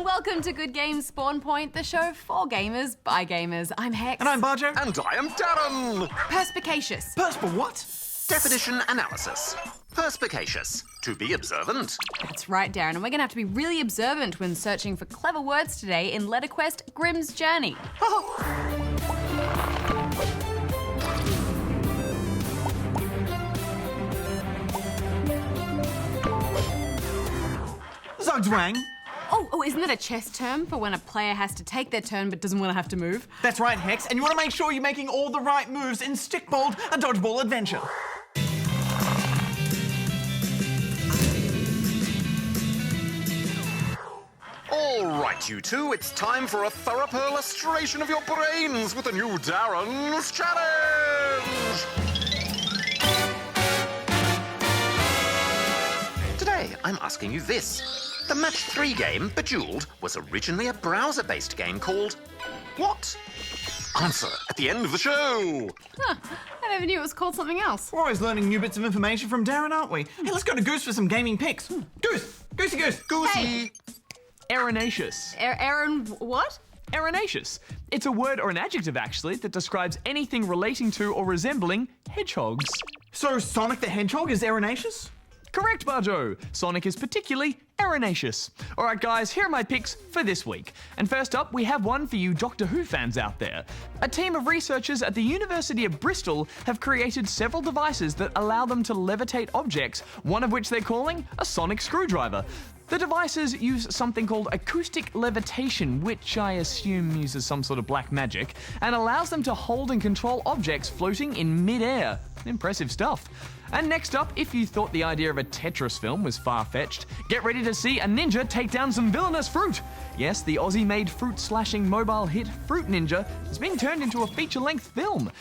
welcome to Good Games Spawn Point, the show for gamers by gamers. I'm Hex. And I'm Bajo. And I am Darren. Perspicacious. Persp what? Definition analysis. Perspicacious. To be observant. That's right, Darren, and we're going to have to be really observant when searching for clever words today in Letter Quest Grimm's Journey. Zugzwang. Oh, isn't that a chess term for when a player has to take their turn but doesn't want to have to move? That's right, Hex, and you want to make sure you're making all the right moves in Stikbold, a dodgeball adventure. All right, you two, it's time for a thorough illustration of your brains with the new Darren's Challenge! Today, I'm asking you this. The Match 3 game, Bejeweled, was originally a browser-based game called what? Answer at the end of the show! I never knew it was called something else. We're always learning new bits of information from Darren, aren't we? Hey, let's go to Goose for some gaming picks. Goose! Goosey Goose! Goosey! Hey. Erinaceous. Aaron, what? Erinaceous. It's a word or an adjective, actually, that describes anything relating to or resembling hedgehogs. So Sonic the Hedgehog is erinaceous? Correct, Bajo. Sonic is particularly erinaceous. All right, guys, here are my picks for this week. And first up, we have one for you Doctor Who fans out there. A team of researchers at the University of Bristol have created several devices that allow them to levitate objects, one of which they're calling a sonic screwdriver. The devices use something called acoustic levitation, which I assume uses some sort of black magic, and allows them to hold and control objects floating in mid-air. Impressive stuff. And next up, if you thought the idea of a Tetris film was far-fetched, get ready to see a ninja take down some villainous fruit. Yes, the Aussie-made fruit-slashing mobile hit Fruit Ninja is being turned into a feature-length film.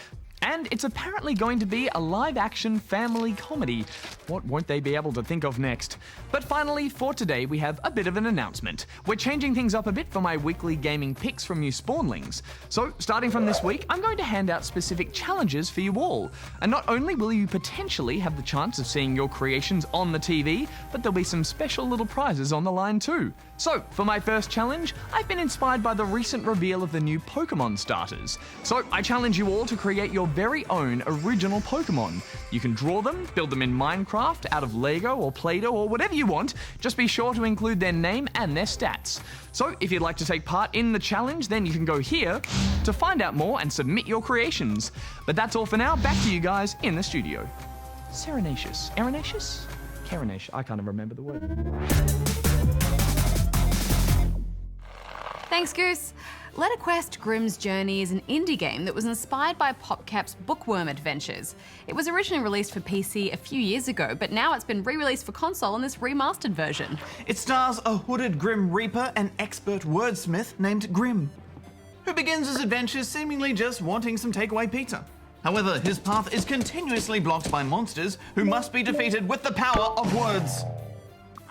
And it's apparently going to be a live-action family comedy. What won't they be able to think of next? But finally, for today, we have a bit of an announcement. We're changing things up a bit for my weekly gaming picks from you spawnlings. So, starting from this week, I'm going to hand out specific challenges for you all. And not only will you potentially have the chance of seeing your creations on the TV, but there'll be some special little prizes on the line too. So, for my first challenge, I've been inspired by the recent reveal of the new Pokemon starters. So, I challenge you all to create your very own original Pokemon. You can draw them, build them in Minecraft, out of Lego or Play-Doh or whatever you want, just be sure to include their name and their stats. So if you'd like to take part in the challenge, then you can go here to find out more and submit your creations. But that's all for now, back to you guys in the studio. Serinaceous, Erinaceous? Carinaceous, I can't even remember the word. Thanks, Goose. Letter Quest Grimm's Journey is an indie game that was inspired by PopCap's Bookworm adventures. It was originally released for PC a few years ago, but now it's been re-released for console in this remastered version. It stars a hooded Grim Reaper and expert wordsmith named Grimm, who begins his adventures seemingly just wanting some takeaway pizza. However, his path is continuously blocked by monsters who must be defeated with the power of words.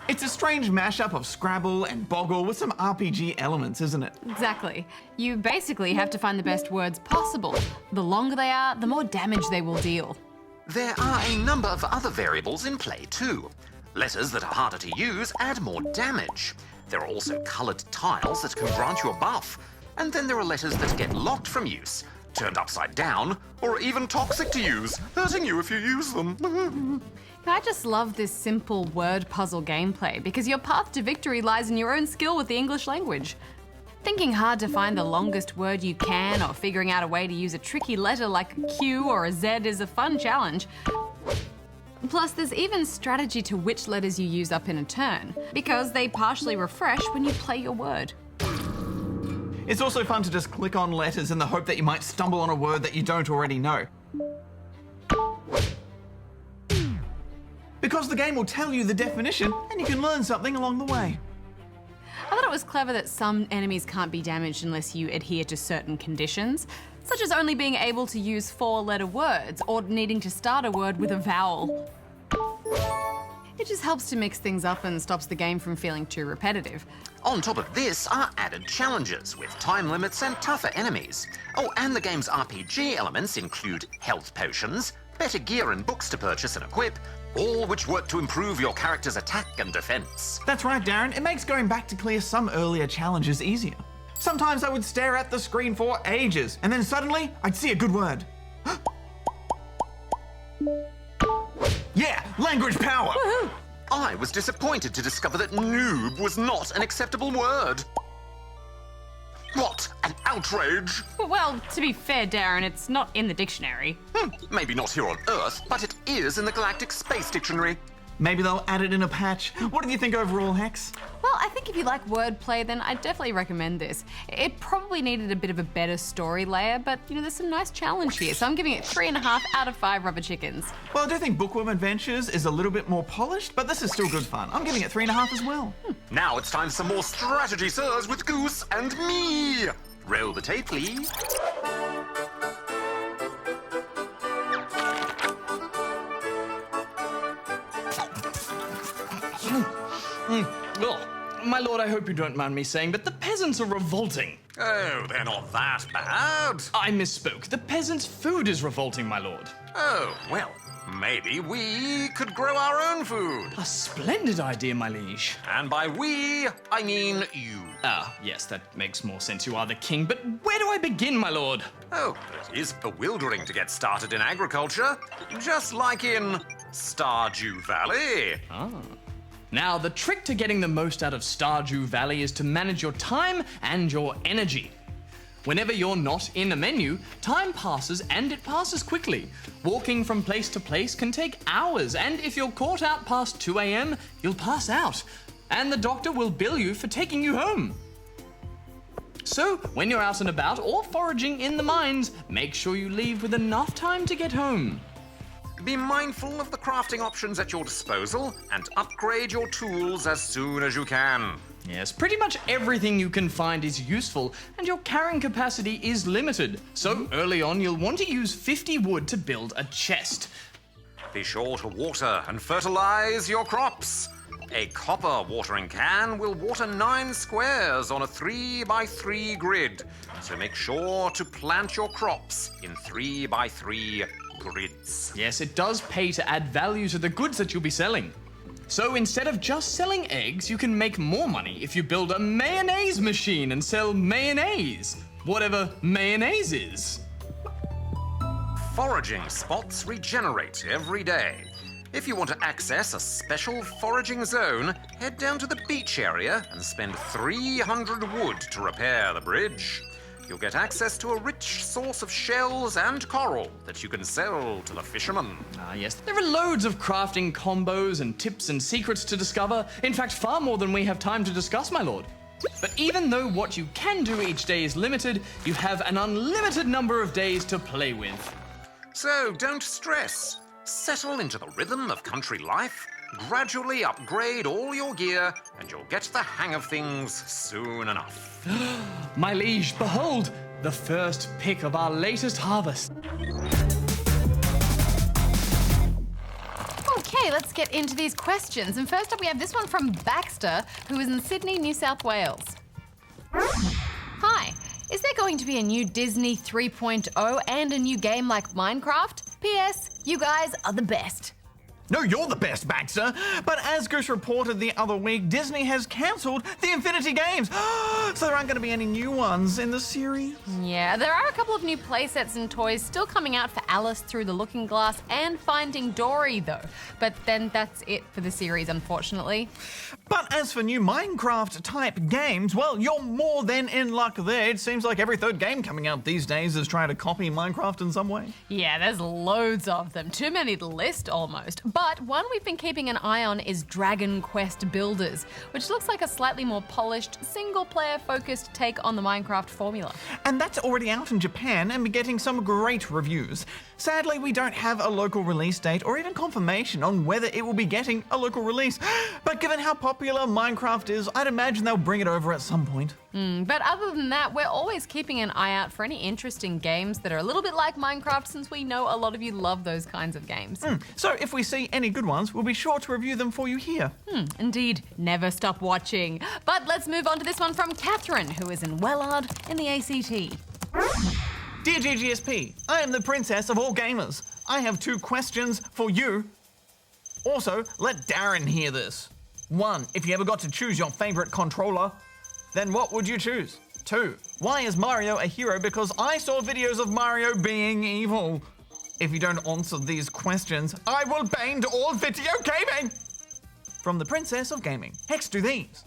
It's a strange mashup of Scrabble and Boggle with some RPG elements, isn't it? Exactly. You basically have to find the best words possible. The longer they are, the more damage they will deal. There are a number of other variables in play too. Letters that are harder to use add more damage. There are also coloured tiles that can grant you a buff. And then there are letters that get locked from use, turned upside down, or even toxic to use, hurting you if you use them. I just love this simple word puzzle gameplay because your path to victory lies in your own skill with the English language. Thinking hard to find the longest word you can or figuring out a way to use a tricky letter like a Q or a Z is a fun challenge. Plus, there's even strategy to which letters you use up in a turn, because they partially refresh when you play your word. It's also fun to just click on letters in the hope that you might stumble on a word that you don't already know. Because the game will tell you the definition and you can learn something along the way. I thought it was clever that some enemies can't be damaged unless you adhere to certain conditions, such as only being able to use 4-letter words or needing to start a word with a vowel. It just helps to mix things up and stops the game from feeling too repetitive. On top of this are added challenges with time limits and tougher enemies. Oh, and the game's RPG elements include health potions, better gear and books to purchase and equip, all which work to improve your character's attack and defense. That's right, Darren. It makes going back to clear some earlier challenges easier. Sometimes I would stare at the screen for ages, and then suddenly I'd see a good word. Yeah, language power! Woohoo! I was disappointed to discover that noob was not an acceptable word. What an outrage! Well, to be fair, Darren, it's not in the dictionary. Maybe not here on Earth, but it is in the Galactic Space Dictionary. Maybe they'll add it in a patch. What do you think overall, Hex? Well, I think if you like wordplay, then I'd definitely recommend this. It probably needed a bit of a better story layer, but there's some nice challenge here, so I'm giving it 3.5 out of 5 rubber chickens. Well, I do think Bookworm Adventures is a little bit more polished, but this is still good fun. I'm giving it 3.5 as well. Now it's time for some more strategy, sirs, with Goose and me. Roll the tape, please. Oh, my lord, I hope you don't mind me saying, but the peasants are revolting. Oh, they're not that bad. I misspoke. The peasants' food is revolting, my lord. Oh, well, maybe we could grow our own food. A splendid idea, my liege. And by we, I mean you. Ah, yes, that makes more sense. You are the king, but where do I begin, my lord? Oh, it is bewildering to get started in agriculture, just like in Stardew Valley. Now, the trick to getting the most out of Stardew Valley is to manage your time and your energy. Whenever you're not in a menu, time passes and it passes quickly. Walking from place to place can take hours, and if you're caught out past 2 a.m., you'll pass out. And the doctor will bill you for taking you home. So, when you're out and about or foraging in the mines, make sure you leave with enough time to get home. Be mindful of the crafting options at your disposal and upgrade your tools as soon as you can. Yes, pretty much everything you can find is useful, and your carrying capacity is limited. So early on, you'll want to use 50 wood to build a chest. Be sure to water and fertilize your crops. A copper watering can will water 9 squares on a 3x3 grid. So make sure to plant your crops in 3x3 grids. Yes, it does pay to add value to the goods that you'll be selling. So instead of just selling eggs, you can make more money if you build a mayonnaise machine and sell mayonnaise. Whatever mayonnaise is. Foraging spots regenerate every day. If you want to access a special foraging zone, head down to the beach area and spend 300 wood to repair the bridge. You'll get access to a rich source of shells and coral that you can sell to the fishermen. Ah, yes, there are loads of crafting combos and tips and secrets to discover. In fact, far more than we have time to discuss, my lord. But even though what you can do each day is limited, you have an unlimited number of days to play with. So don't stress. Settle into the rhythm of country life, gradually upgrade all your gear, and you'll get the hang of things soon enough. My liege, behold, the first pick of our latest harvest. Okay, let's get into these questions. And first up, we have this one from Baxter, who is in Sydney, New South Wales. Hi, is there going to be a new Disney 3.0 and a new game like Minecraft? P.S. You guys are the best. No, you're the best, Baxter. But as Goose reported the other week, Disney has cancelled the Infinity Games. So there aren't going to be any new ones in the series. Yeah, there are a couple of new playsets and toys still coming out for Alice Through the Looking Glass and Finding Dory, though. But then that's it for the series, unfortunately. But as for new Minecraft-type games, well, you're more than in luck there. It seems like every third game coming out these days is trying to copy Minecraft in some way. Yeah, there's loads of them. Too many to list, almost. But one we've been keeping an eye on is Dragon Quest Builders, which looks like a slightly more polished, single-player focused take on the Minecraft formula. And that's already out in Japan and getting some great reviews. Sadly, we don't have a local release date or even confirmation on whether it will be getting a local release. But given how popular Minecraft is, I'd imagine they'll bring it over at some point. But other than that, we're always keeping an eye out for any interesting games that are a little bit like Minecraft, since we know a lot of you love those kinds of games. So if we see any good ones, we'll be sure to review them for you here. Indeed, never stop watching. But let's move on to this one from Catherine, who is in Wellard in the ACT. Dear GGSP, I am the princess of all gamers. I have 2 questions for you. Also, let Darren hear this. 1. If you ever got to choose your favorite controller, then what would you choose? 2. Why is Mario a hero? Because I saw videos of Mario being evil. If you don't answer these questions, I will ban all video gaming! From the Princess of Gaming. Hex do these.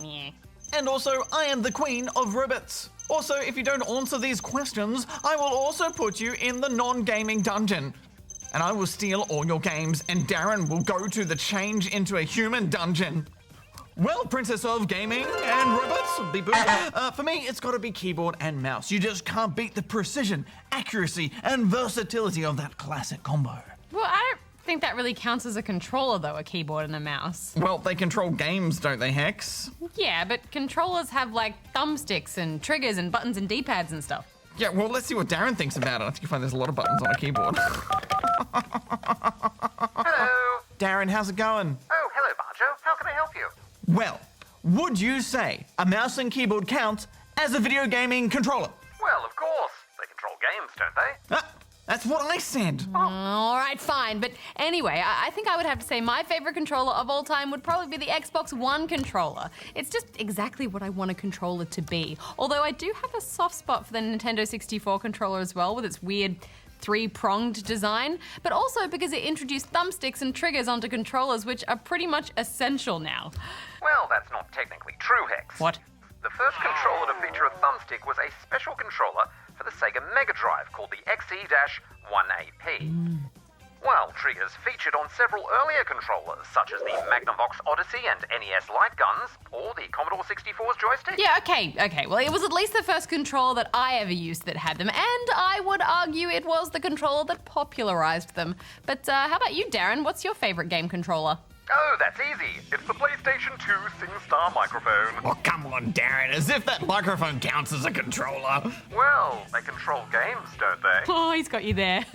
Yeah. And also, I am the Queen of Ribbits. Also, if you don't answer these questions, I will also put you in the non-gaming dungeon. And I will steal all your games, and Darren will go to the change into a human dungeon. Well, Princess of Gaming and Ribbits, beep boop. For me, it's gotta be keyboard and mouse. You just can't beat the precision, accuracy, and versatility of that classic combo. Well, I don't think that really counts as a controller, though, a keyboard and a mouse. Well, they control games, don't they, Hex? Yeah, but controllers have, like, thumbsticks and triggers and buttons and D-pads and stuff. Yeah, well, let's see what Darren thinks about it. I think you find there's a lot of buttons on a keyboard. Hello. Darren, how's it going? Oh, hello, Bajo. How can I help you? Well, would you say a mouse and keyboard counts as a video gaming controller? Well, of course. They control games, don't they? That's what I said. All right, fine. But anyway, I think I would have to say my favorite controller of all time would probably be the Xbox One controller. It's just exactly what I want a controller to be. Although I do have a soft spot for the Nintendo 64 controller as well, with its weird three-pronged design, but also because it introduced thumbsticks and triggers onto controllers, which are pretty much essential now. Well, that's not technically true, Hex. What? The first controller to feature a thumbstick was a special controller for the Sega Mega Drive called the XE-1AP. While triggers featured on several earlier controllers, such as the Magnavox Odyssey and NES light guns, or the Commodore 64's joystick. Yeah, okay. Well, it was at least the first controller that I ever used that had them, and I would argue it was the controller that popularized them. But how about you, Darren? What's your favorite game controller? Oh, that's easy. It's the PlayStation 2 SingStar microphone. Oh, come on, Darren, as if that microphone counts as a controller. Well, they control games, don't they? Oh, he's got you there.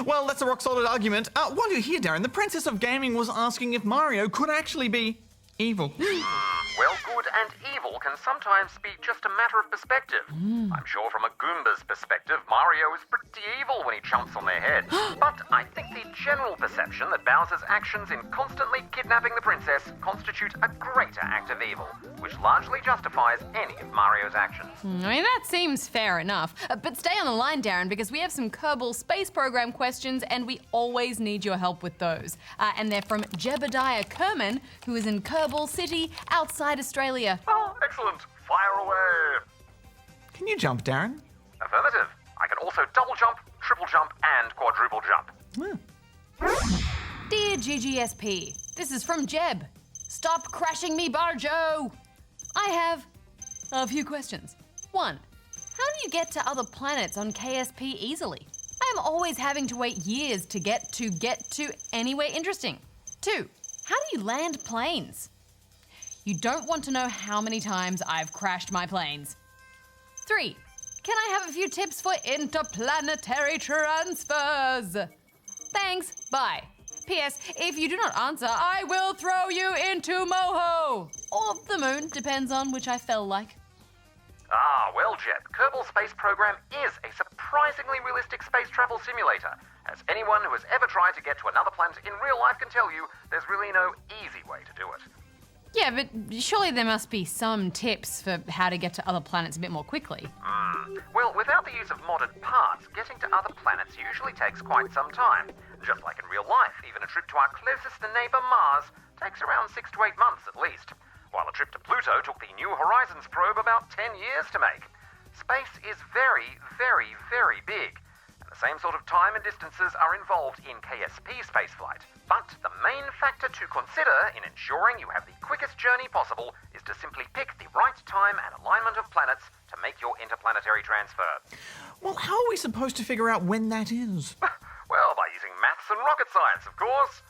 Well, that's a rock-solid argument. While you're here, Darren, the Princess of Gaming was asking if Mario could actually be evil. Well, good and evil can sometimes be just a matter of perspective. I'm sure from a Goomba's perspective, Mario is pretty evil when he chomps on their head. But I think the general perception that Bowser's actions in constantly kidnapping the princess constitute a greater act of evil, which largely justifies any of Mario's actions. I mean, that seems fair enough. But stay on the line, Darren, because we have some Kerbal Space Program questions, and we always need your help with those. And they're from Jebediah Kerman, who is in Kerbal City, outside Australia. Oh, excellent. Fire away. Can you jump, Darren? Affirmative. I can also double jump, triple jump, and quadruple jump. Dear GGSP, this is from Jeb. Stop crashing me, Bajo! I have a few questions. 1. How do you get to other planets on KSP easily? I am always having to wait years to get to anywhere interesting. 2. How do you land planes? You don't want to know how many times I've crashed my planes. 3. Can I have a few tips for interplanetary transfers? Thanks, bye. P.S. If you do not answer, I will throw you into Moho! Or the moon, depends on which I feel like. Ah, well, Jeb, Kerbal Space Program is a surprisingly realistic space travel simulator. As anyone who has ever tried to get to another planet in real life can tell you, there's really no easy way to do it. Yeah, but surely there must be some tips for how to get to other planets a bit more quickly. Well, without the use of modded parts, getting to other planets usually takes quite some time. Just like in real life, even a trip to our closest neighbour Mars takes around 6 to 8 months at least, while a trip to Pluto took the New Horizons probe about 10 years to make. Space is very, very, very big, and the same sort of time and distances are involved in KSP spaceflight. But the main factor to consider in ensuring you have the quickest journey possible is to simply pick the right time and alignment of planets to make your interplanetary transfer. Well, how are we supposed to figure out when that is? Well, by using maths and rocket science, of course.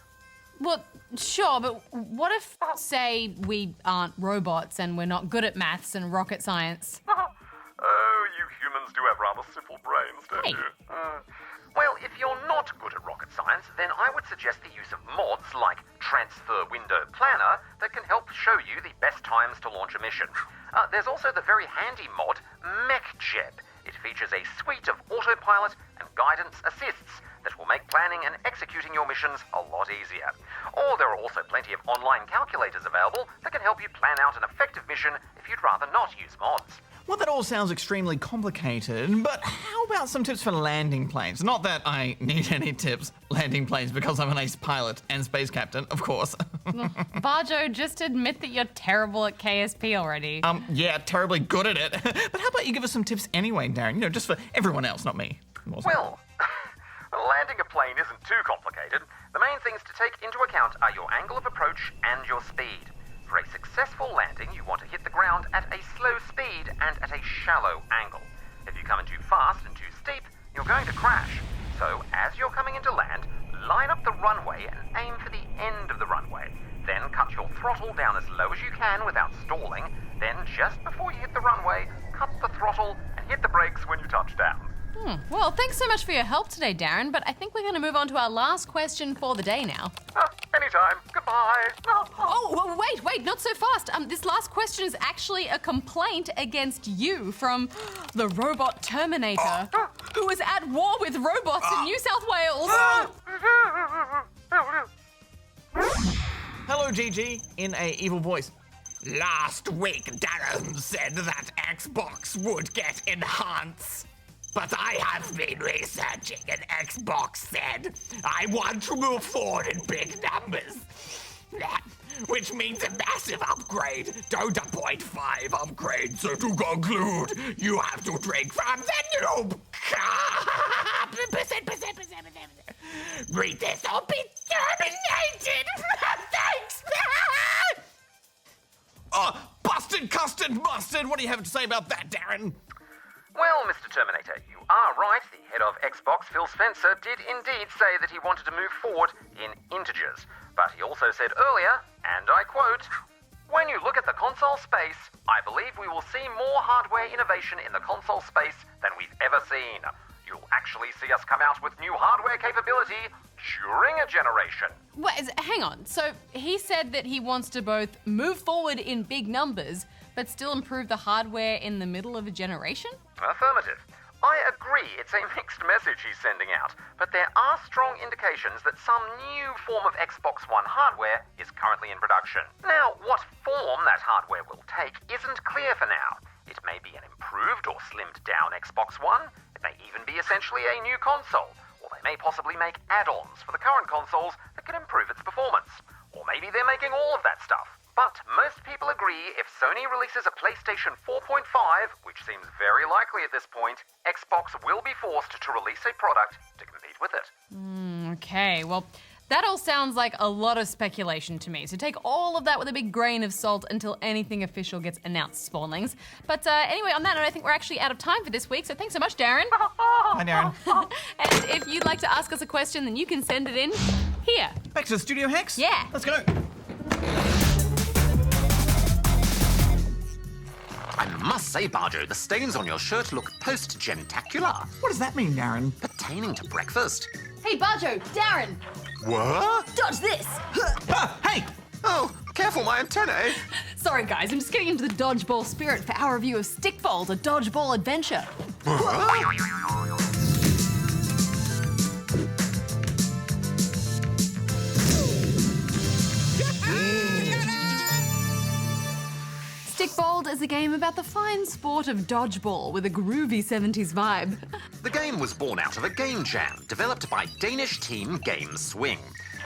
Well, sure, but what if, say, we aren't robots and we're not good at maths and rocket science? Oh, you humans do have rather simple brains, don't Hey. you? Well, if you're not good at rocket science, then I would suggest the use of mods like Transfer Window Planner that can help show you the best times to launch a mission. There's also the very handy mod MechJeb. It features a suite of autopilot and guidance assists that will make planning and executing your missions a lot easier. Or there are also plenty of online calculators available that can help you plan out an effective mission if you'd rather not use mods. Well, that all sounds extremely complicated, but how about some tips for landing planes? Not that I need any tips. Landing planes because I'm an ace pilot and space captain, of course. Bajo, just admit that you're terrible at KSP already. Yeah, terribly good at it. But how about you give us some tips anyway, Darren? You know, just for everyone else, not me. Well, landing a plane isn't too complicated. The main things to take into account are your angle of approach and your speed. For a successful landing, you want to hit the ground at a slow speed and at a shallow angle. If you come in too fast and too steep, you're going to crash. So, as you're coming into land, line up the runway and aim for the end of the runway. Then cut your throttle down as low as you can without stalling. Then, just before you hit the runway, cut the throttle and hit the brakes when you touch down. Well, thanks so much for your help today, Darren, but I think we're going to move on to our last question for the day now. Anytime. Goodbye. Oh, wait, not so fast. This last question is actually a complaint against you from the robot Terminator, who is at war with robots in New South Wales. Hello, GG, in a evil voice. Last week, Darren said that Xbox would get enhanced. But I have been researching and Xbox said I want to move forward in big numbers. Which means a massive upgrade. Don't a 0.5 upgrade, so to conclude, you have to drink from the noob cup. Read this or be terminated. Thanks. Busted, custard, mustard. What do you have to say about that, Darren? Well, Mr. Terminator, you are right. The head of Xbox, Phil Spencer, did indeed say that he wanted to move forward in integers. But he also said earlier, and I quote, "When you look at the console space, I believe we will see more hardware innovation in the console space than we've ever seen. You'll actually see us come out with new hardware capability during a generation." Hang on. So he said that he wants to both move forward in big numbers, but still improve the hardware in the middle of a generation? Affirmative. I agree it's a mixed message he's sending out, but there are strong indications that some new form of Xbox One hardware is currently in production. Now, what form that hardware will take isn't clear for now. It may be an improved or slimmed down Xbox One, it may even be essentially a new console, or they may possibly make add-ons for the current consoles that could improve its performance. Or maybe they're making all of that stuff. But most people agree if Sony releases a PlayStation 4.5, which seems very likely at this point, Xbox will be forced to release a product to compete with it. Okay, well, that all sounds like a lot of speculation to me, so take all of that with a big grain of salt until anything official gets announced, Spawnlings. But anyway, on that note, I think we're actually out of time for this week, so thanks so much, Darren. Hi, Darren. And if you'd like to ask us a question, then you can send it in here. Back to the studio, Hex? Yeah. Let's go. I must say, Bajo, the stains on your shirt look post-gentacular, What does that mean, Darren? pertaining to breakfast. Hey, Bajo, Darren, What? dodge this. Hey! Oh, careful my antennae. Sorry, guys, I'm just getting into the dodgeball spirit for our review of Stikbold, a dodgeball adventure. Stikbold is a game about the fine sport of dodgeball with a groovy 70s vibe. The game was born out of a game jam developed by Danish team Game Swing.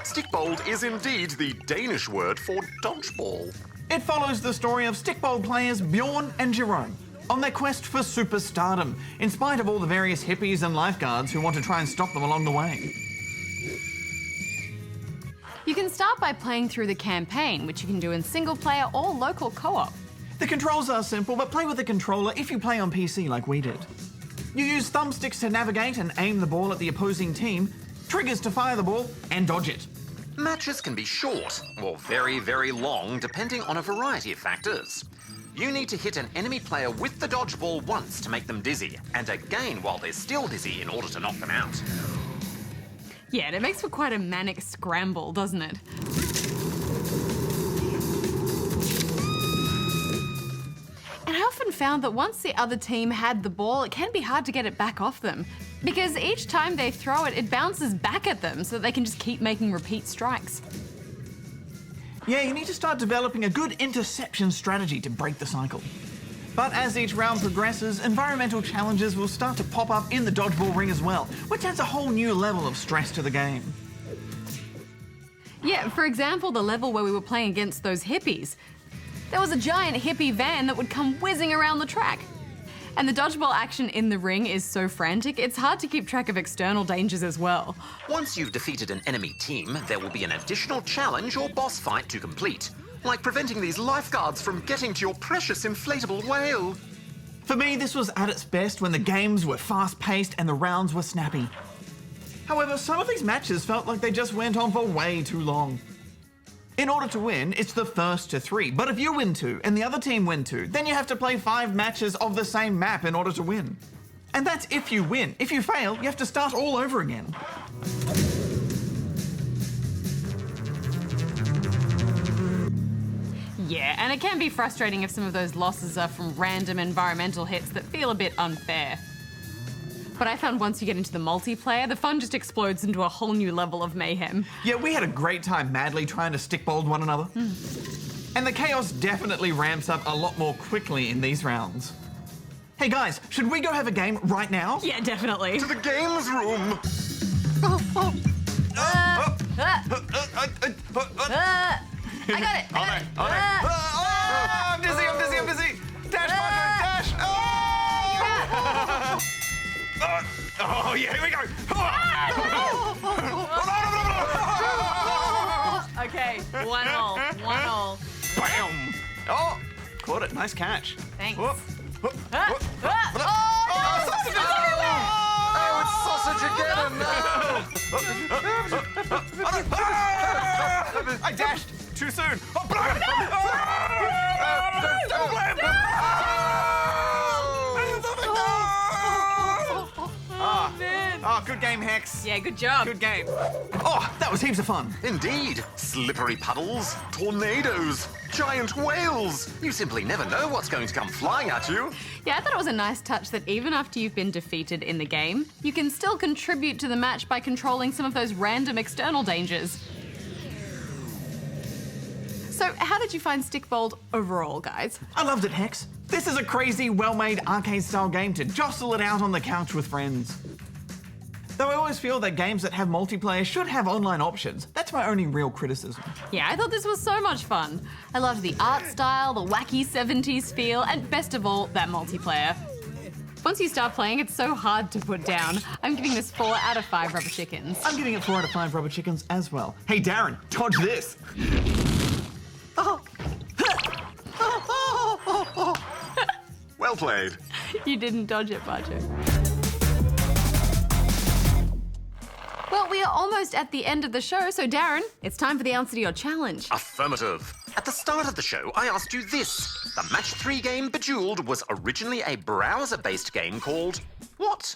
Stikbold is indeed the Danish word for dodgeball. It follows the story of Stikbold players Bjorn and Jerome on their quest for superstardom, in spite of all the various hippies and lifeguards who want to try and stop them along the way. You can start by playing through the campaign, which you can do in single player or local co-op. The controls are simple, but play with the controller if you play on PC like we did. You use thumbsticks to navigate and aim the ball at the opposing team, triggers to fire the ball, and dodge it. Matches can be short or very, very long, depending on a variety of factors. You need to hit an enemy player with the dodgeball once to make them dizzy, and again while they're still dizzy in order to knock them out. Yeah, and it makes for quite a manic scramble, doesn't it? And I often found that once the other team had the ball, it can be hard to get it back off them. Because each time they throw it, it bounces back at them so that they can just keep making repeat strikes. Yeah, you need to start developing a good interception strategy to break the cycle. But as each round progresses, environmental challenges will start to pop up in the dodgeball ring as well, which adds a whole new level of stress to the game. Yeah, for example, the level where we were playing against those hippies. There was a giant hippie van that would come whizzing around the track. And the dodgeball action in the ring is so frantic, it's hard to keep track of external dangers as well. Once you've defeated an enemy team, there will be an additional challenge or boss fight to complete, like preventing these lifeguards from getting to your precious inflatable whale. For me, this was at its best when the games were fast-paced and the rounds were snappy. However, some of these matches felt like they just went on for way too long. In order to win, it's the first to 3, but if you win 2 and the other team win 2, then you have to play 5 matches of the same map in order to win. And that's if you win. If you fail, you have to start all over again. Yeah, and it can be frustrating if some of those losses are from random environmental hits that feel a bit unfair. But I found once you get into the multiplayer, the fun just explodes into a whole new level of mayhem. Yeah, we had a great time madly trying to stickbold one another. And the chaos definitely ramps up a lot more quickly in these rounds. Hey guys, should we go have a game right now? Yeah, definitely. To the games room! I got it! I'm dizzy! Dash, Bajo, dash! Oh yeah, here we go! Okay, 1-all. Bam! Oh, caught it. Nice catch. Thanks. Whoop. Sausage everywhere! Oh, it's sausage again! I dashed too soon. Oh, Oh, good game, Hex. Yeah, good job. Good game. Oh, that was heaps of fun. Indeed. Slippery puddles, tornadoes, giant whales. You simply never know what's going to come flying at you. Yeah, I thought it was a nice touch that even after you've been defeated in the game, you can still contribute to the match by controlling some of those random external dangers. So, how did you find Stikbold overall, guys? I loved it, Hex. This is a crazy, well-made arcade-style game to jostle it out on the couch with friends. Though I always feel that games that have multiplayer should have online options. That's my only real criticism. Yeah, I thought this was so much fun. I loved the art style, the wacky 70s feel, and best of all, that multiplayer. Once you start playing, it's so hard to put down. I'm giving this 4 out of 5 rubber chickens. I'm giving it 4 out of 5 rubber chickens as well. Hey, Darren, dodge this. Well played. You didn't dodge it, Bajo. Well, we are almost at the end of the show, so Darren, it's time for the answer to your challenge. Affirmative. At the start of the show, I asked you this. The Match 3 game Bejeweled was originally a browser-based game called what?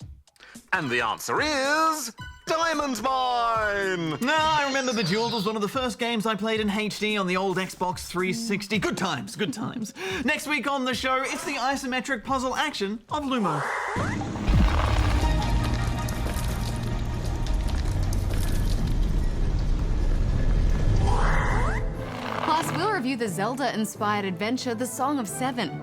And the answer is Diamond Mine! No, I remember Bejeweled was one of the first games I played in HD on the old Xbox 360. Good times, good times. Next week on the show, it's the isometric puzzle action of Lumo. Plus, we'll review the Zelda-inspired adventure, The Song of Seven.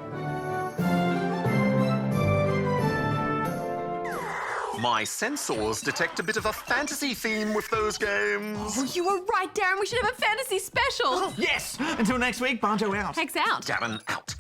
My sensors detect a bit of a fantasy theme with those games. Oh, you were right, Darren. We should have a fantasy special. Yes! Until next week, Bajo out. Hex out. Darren out.